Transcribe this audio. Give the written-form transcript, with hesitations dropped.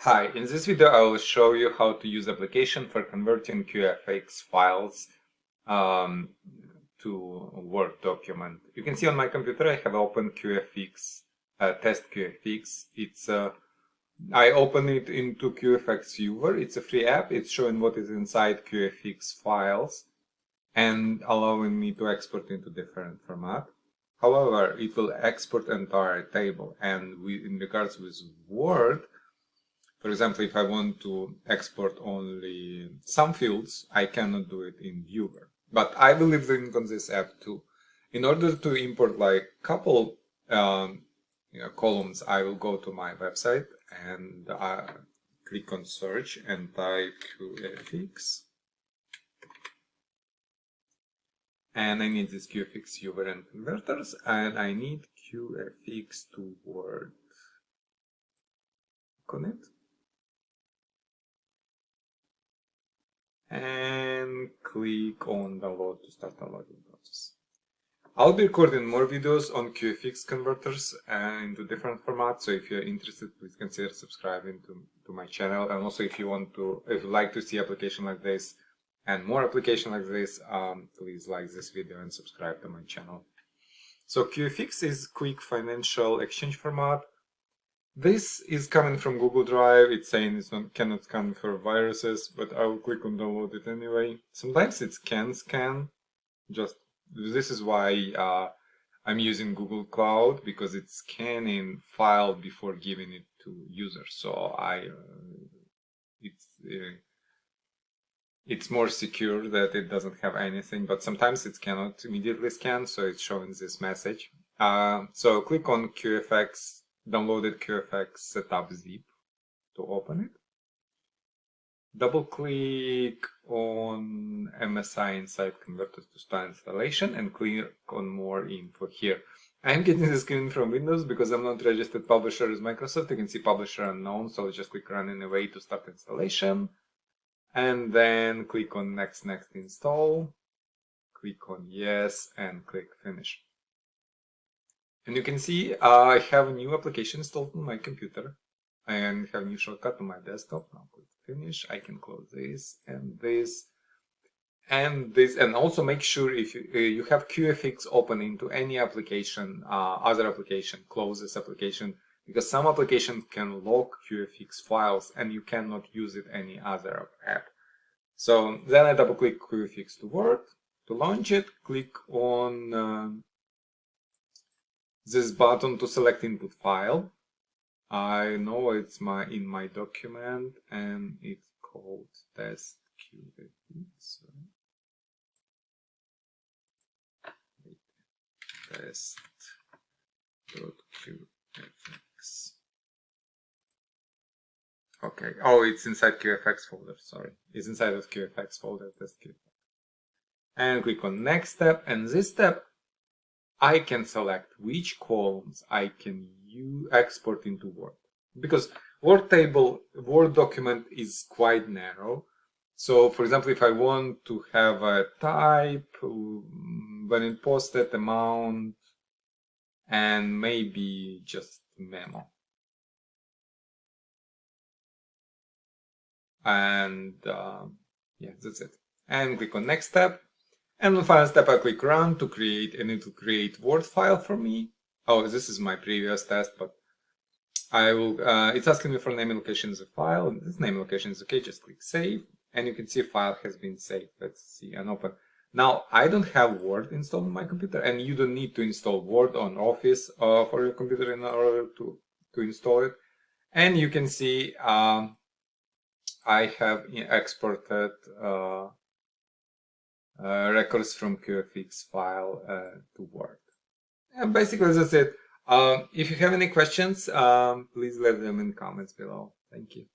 Hi, in this video I will show you how to use application for converting QFX files to Word document. You can see on my computer I have opened QFX, test QFX. I open it into QFX viewer. It's a free app. It's showing what is inside QFX files and allowing me to export into different format. However, it will export entire table, and in regards with Word, for example, if I want to export only some fields, I cannot do it in Viewer. But I will leave the link on this app too. In order to import like couple columns, I will go to my website and click on search and type QFX. And I need this QFX viewer and converters, and I need QFX to Word. Click on it. And click on download to start downloading process. I'll be recording more videos on QFX converters into different formats, so if you're interested, please consider subscribing to my channel. And also if you like to see application like this and more application like this, please like this video and subscribe to my channel. So QFX is quick financial exchange format. This is coming from Google Drive. It's saying it cannot scan for viruses, but I will click on download it anyway. Sometimes it can scan. This is why I'm using Google Cloud, because it's scanning file before giving it to user. So it's more secure that it doesn't have anything. But sometimes it cannot immediately scan, so it's showing this message. So click on QFX. Downloaded QFX setup zip to open it. Double click on MSI inside converters to start installation and click on more info here. I'm getting the screen from Windows because I'm not registered publisher with Microsoft. You can see publisher unknown, so I'll just click run anyway to start installation. And then click on next install. Click on yes and click finish. And you can see I have a new application installed on my computer and have a new shortcut on my desktop. Now click finish. I can close this and this and this, and also make sure if you have QFX open into any application, other application, close this application, because some applications can lock QFX files and you cannot use it any other app. So then I double click QFX to Word. To launch it, click on this button to select input file. I know it's in my document and it's called test QFX. Test.qfx. Okay. Oh, it's inside QFX folder. Sorry, it's inside of QFX folder. Test QFX. And click on next step. And this step, I can select which columns I can export into Word, because Word document is quite narrow. So for example, if I want to have a type, when it posted, amount, and maybe just memo. And yeah, that's it. And click on next step. And the final step, I click run to create, and it will create Word file for me. Oh, this is my previous test, but I will. It's asking me for name and location as a file, and this name and location is okay. Just click save, and you can see file has been saved. Let's see and open. Now I don't have Word installed on my computer, and you don't need to install Word on Office for your computer in order to install it. And you can see I have exported records from QFX file to Word. And basically that's it. If you have any questions, please leave them in comments below. Thank you.